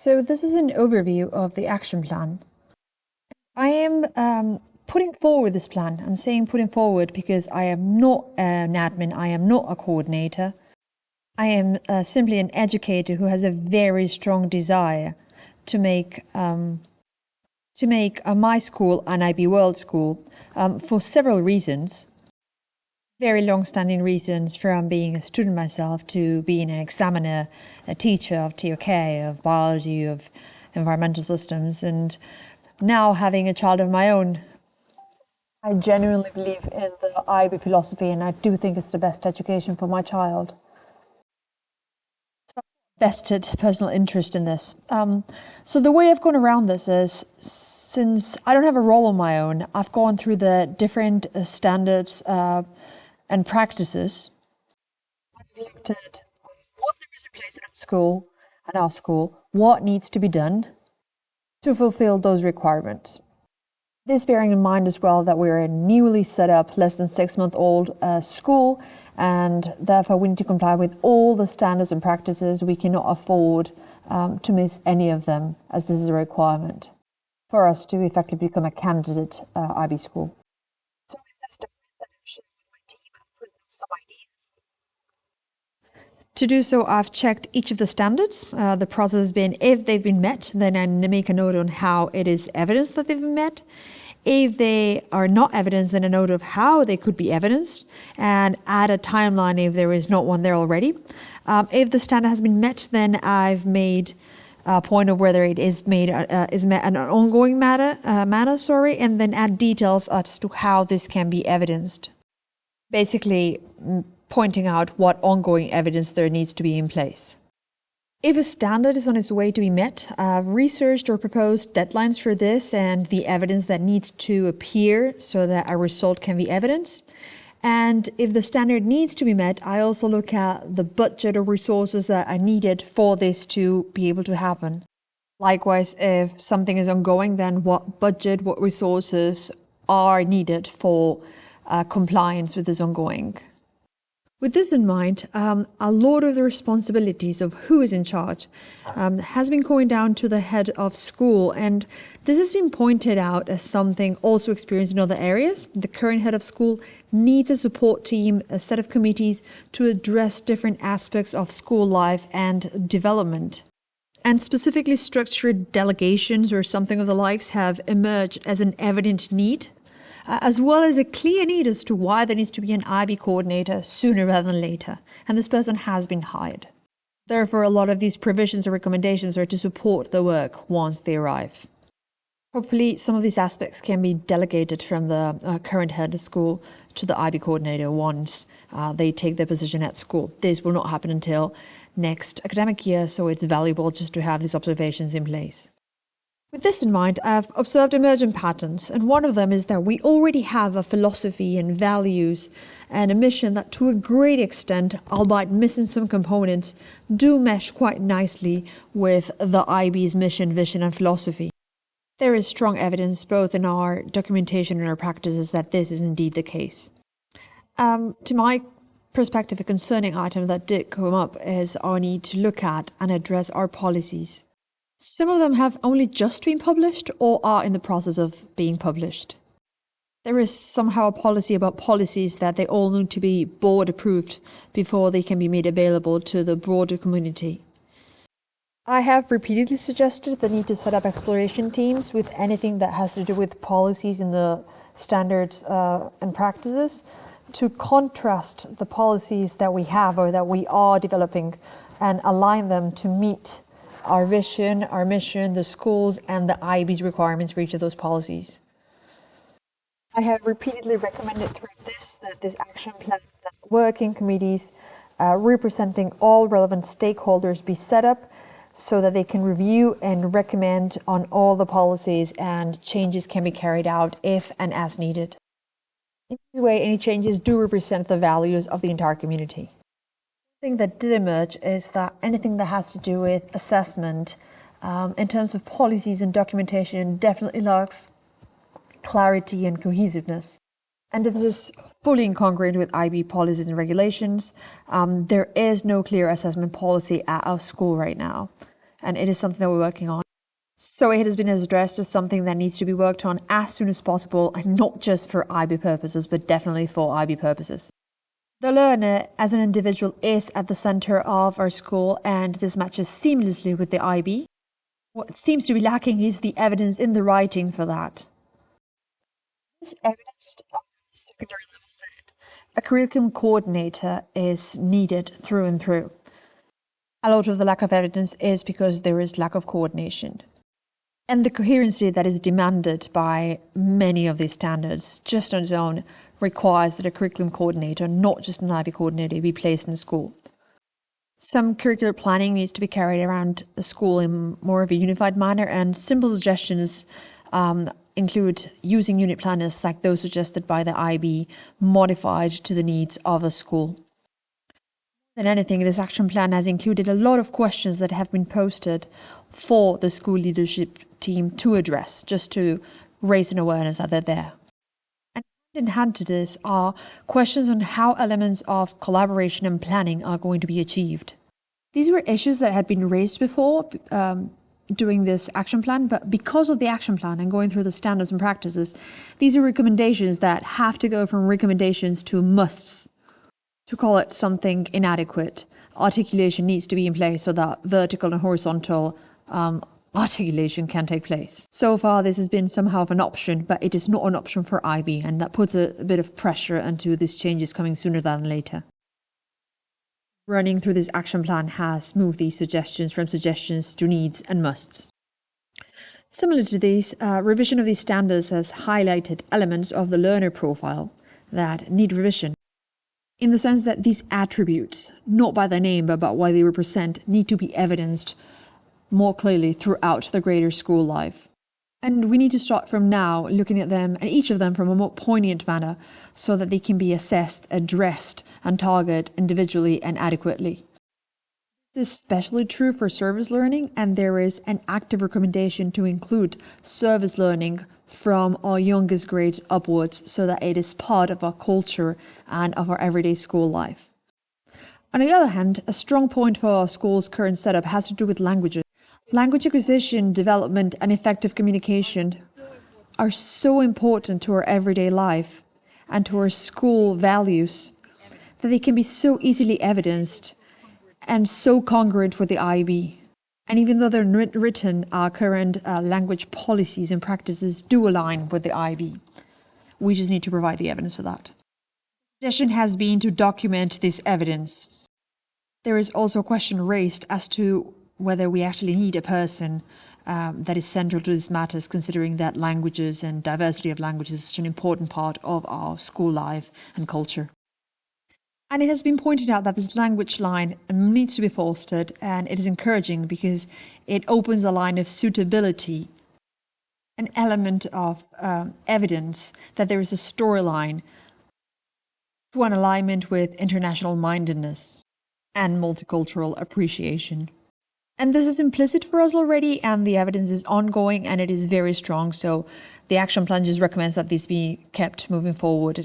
So this is an overview of the action plan. I am putting forward this plan. I'm saying putting forward because I am not an admin, I am not a coordinator. I am simply an educator who has a very strong desire to make my school an IB World School for several reasons. Very long-standing reasons, from being a student myself to being an examiner, a teacher of TOK, of biology, of environmental systems, and now having a child of my own. I genuinely believe in the IB philosophy, and I do think it's the best education for my child. So vested personal interest in this. So the way I've gone around this is, since I don't have a role on my own, I've gone through the different standards and practices. I've looked at what there is in place in our school, what needs to be done to fulfill those requirements. This bearing in mind as well that we're a newly set up, less than 6-month-old school, and therefore we need to comply with all the standards and practices. We cannot afford to miss any of them, as this is a requirement for us to effectively become a candidate IB school. So in this document that I've shared with my team, I've put some ideas. To do so, I've checked each of the standards. The process has been, if they've been met, then I make a note on how it is evidence that they've been met. If they are not evidenced, then a note of how they could be evidenced, and add a timeline if there is not one there already. If the standard has been met, then I've made a point of whether it is met in an ongoing manner, and then add details as to how this can be evidenced. Basically, pointing out what ongoing evidence there needs to be in place. If a standard is on its way to be met, I've researched or proposed deadlines for this and the evidence that needs to appear so that a result can be evidenced. And if the standard needs to be met, I also look at the budget or resources that are needed for this to be able to happen. Likewise, if something is ongoing, then what budget, what resources are needed for compliance with this ongoing. With this in mind, a lot of the responsibilities of who is in charge has been going down to the head of school, and this has been pointed out as something also experienced in other areas. The current head of school needs a support team, a set of committees to address different aspects of school life and development. And specifically structured delegations or something of the likes have emerged as an evident need, as well as a clear need as to why there needs to be an IB coordinator sooner rather than later, and this person has been hired. Therefore, a lot of these provisions or recommendations are to support the work once they arrive. Hopefully, some of these aspects can be delegated from the current head of school to the IB coordinator once they take their position at school. This will not happen until next academic year, so it's valuable just to have these observations in place. With this in mind, I've observed emergent patterns, and one of them is that we already have a philosophy and values and a mission that, to a great extent, albeit missing some components, do mesh quite nicely with the IB's mission, vision and philosophy. There is strong evidence both in our documentation and our practices that this is indeed the case. To my perspective, a concerning item that did come up is our need to look at and address our policies. Some of them have only just been published or are in the process of being published. There is somehow a policy about policies that they all need to be board approved before they can be made available to the broader community. I have repeatedly suggested the need to set up exploration teams with anything that has to do with policies in the standards and practices to contrast the policies that we have or that we are developing and align them to meet our vision, our mission, the schools, and the IB's requirements for each of those policies. I have repeatedly recommended through this that this action plan, that working committees representing all relevant stakeholders be set up so that they can review and recommend on all the policies, and changes can be carried out if and as needed. In this way, any changes do represent the values of the entire community. Thing that did emerge is that anything that has to do with assessment in terms of policies and documentation definitely lacks clarity and cohesiveness. And this is fully incongruent with IB policies and regulations. There is no clear assessment policy at our school right now. and it is something that we're working on. So it has been addressed as something that needs to be worked on as soon as possible, and not just for IB purposes, but definitely for IB purposes. The learner as an individual is at the center of our school, and this matches seamlessly with the IB. What seems to be lacking is the evidence in the writing for that. This evidenced on the secondary level that a curriculum coordinator is needed through and through. A lot of the lack of evidence is because there is lack of coordination. And the coherency that is demanded by many of these standards, just on its own, requires that a curriculum coordinator, not just an IB coordinator, be placed in the school. Some curricular planning needs to be carried around the school in more of a unified manner, and simple suggestions include using unit planners like those suggested by the IB, modified to the needs of the school. Than anything, this action plan has included a lot of questions that have been posted for the school leadership team to address, just to raise an awareness that they're there. And hand in hand to this are questions on how elements of collaboration and planning are going to be achieved. These were issues that had been raised before doing this action plan, but because of the action plan and going through the standards and practices, these are recommendations that have to go from recommendations to musts. To call it something inadequate, articulation needs to be in place so that vertical and horizontal articulation can take place. So far, this has been somehow of an option, but it is not an option for IB, and that puts a bit of pressure into these changes coming sooner than later. Running through this action plan has moved these suggestions from suggestions to needs and musts. Similar to these, revision of these standards has highlighted elements of the learner profile that need revision, in the sense that these attributes, not by their name but by what they represent, need to be evidenced more clearly throughout the greater school life. And we need to start from now looking at them, and each of them, from a more poignant manner, so that they can be assessed, addressed, and targeted individually and adequately. This is especially true for service learning, and there is an active recommendation to include service learning from our youngest grades upwards, so that it is part of our culture and of our everyday school life. On the other hand, a strong point for our school's current setup has to do with languages. Language acquisition, development, and effective communication are so important to our everyday life and to our school values that they can be so easily evidenced and so congruent with the IB. And even though they're written, our current language policies and practices do align with the IB. We just need to provide the evidence for that. The suggestion has been to document this evidence. There is also a question raised as to whether we actually need a person that is central to these matters, considering that languages and diversity of languages is such an important part of our school life and culture. And it has been pointed out that this language line needs to be fostered, and it is encouraging because it opens a line of suitability, an element of evidence that there is a storyline to an alignment with international mindedness and multicultural appreciation. And this is implicit for us already, and the evidence is ongoing and it is very strong. So the action plan just recommends that this be kept moving forward,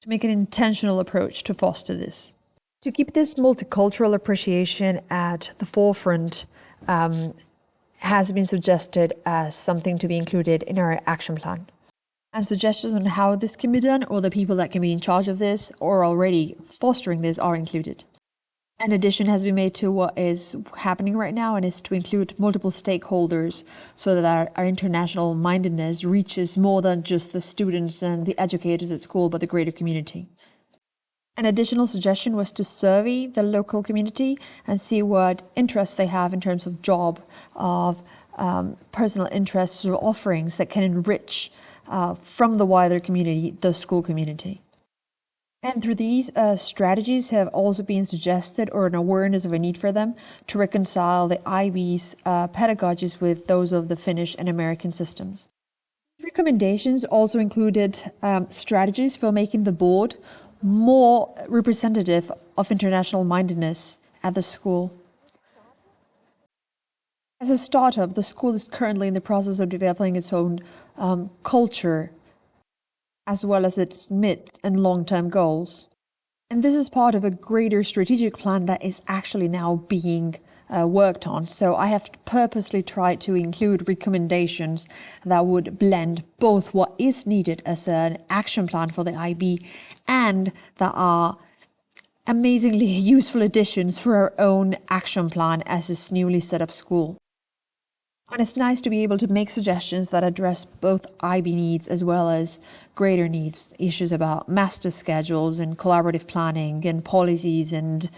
to make an intentional approach to foster this. To keep this multicultural appreciation at the forefront has been suggested as something to be included in our action plan. And suggestions on how this can be done, or the people that can be in charge of this or already fostering this, are included. An addition has been made to what is happening right now, and is to include multiple stakeholders so that our international mindedness reaches more than just the students and the educators at school, but the greater community. An additional suggestion was to survey the local community and see what interests they have in terms of job, of personal interests or offerings that can enrich from the wider community, the school community. And through these strategies have also been suggested, or an awareness of a need for them, to reconcile the IB's pedagogies with those of the Finnish and American systems. Recommendations also included strategies for making the board more representative of international mindedness at the school. As a startup, the school is currently in the process of developing its own culture, as well as its mid and long-term goals. And this is part of a greater strategic plan that is actually now being worked on. So I have purposely tried to include recommendations that would blend both what is needed as an action plan for the IB and that are amazingly useful additions for our own action plan as this newly set up school. And it's nice to be able to make suggestions that address both IB needs as well as greater needs, issues about master schedules and collaborative planning and policies and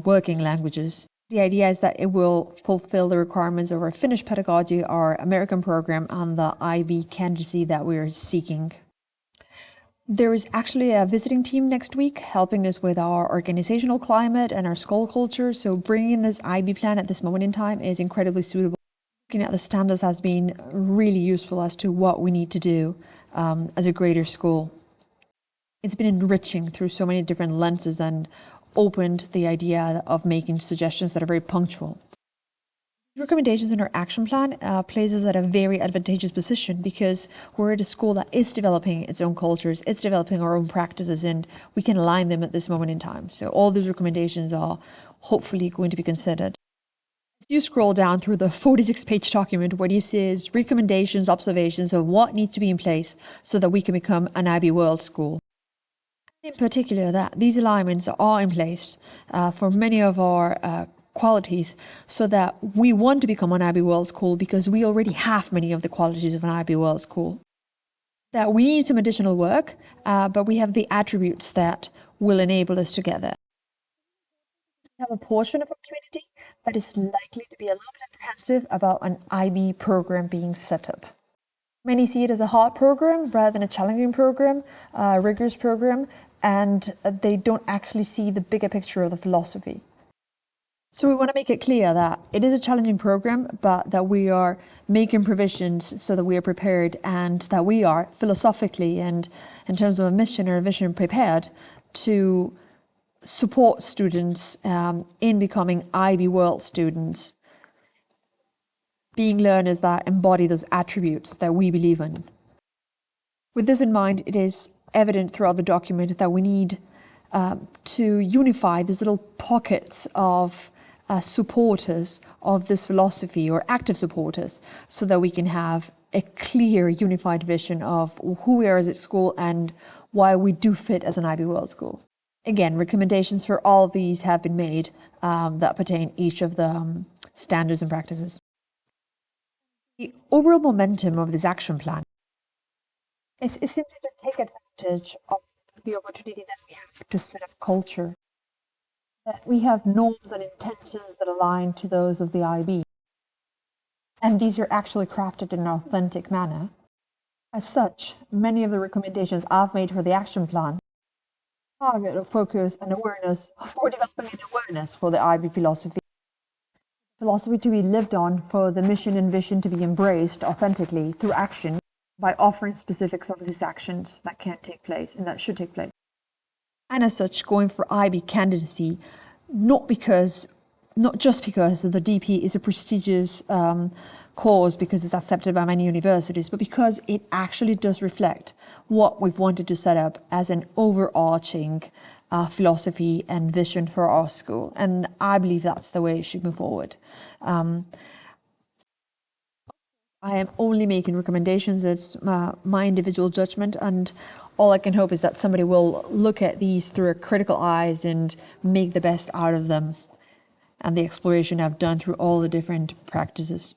working languages. The idea is that it will fulfill the requirements of our Finnish pedagogy, our American program, and the IB candidacy that we're seeking. There is actually a visiting team next week helping us with our organizational climate and our school culture, so bringing this IB plan at this moment in time is incredibly suitable. Looking at the standards has been really useful as to what we need to do as a greater school. It's been enriching through so many different lenses and opened the idea of making suggestions that are very punctual. Recommendations in our action plan places us at a very advantageous position because we're at a school that is developing its own cultures, it's developing our own practices, and we can align them at this moment in time. So all these recommendations are hopefully going to be considered. As you scroll down through the 46-page document, what you see is recommendations, observations of what needs to be in place so that we can become an IB World School. In particular, that these alignments are in place for many of our qualities so that we want to become an IB World School because we already have many of the qualities of an IB World School. That we need some additional work, but we have the attributes that will enable us to get there. We have a portion of our community that is likely to be a little bit apprehensive about an IB program being set up. Many see it as a hard program rather than a challenging program, a rigorous program, and they don't actually see the bigger picture of the philosophy. So we want to make it clear that it is a challenging program, but that we are making provisions so that we are prepared and that we are philosophically and in terms of a mission or a vision prepared to support students in becoming IB World students, being learners that embody those attributes that we believe in. With this in mind, it is evident throughout the document that we need to unify these little pockets of supporters of this philosophy, or active supporters, so that we can have a clear, unified vision of who we are as a school and why we do fit as an IB World School. Again, recommendations for all of these have been made that pertain each of the standards and practices. The overall momentum of this action plan is simply to take advantage of the opportunity that we have to set up culture. That we have norms and intentions that align to those of the IB. And these are actually crafted in an authentic manner. As such, many of the recommendations I've made for the action plan target or focus and awareness for developing an awareness for the IB philosophy. Philosophy to be lived on, for the mission and vision to be embraced authentically through action by offering specifics of these actions that can take place and that should take place. And as such, going for IB candidacy, not just because the DP is a prestigious cause because it's accepted by many universities, but because it actually does reflect what we've wanted to set up as an overarching philosophy and vision for our school. And I believe that's the way it should move forward. I am only making recommendations. It's my individual judgment, and all I can hope is that somebody will look at these through a critical eyes and make the best out of them and the exploration I've done through all the different practices.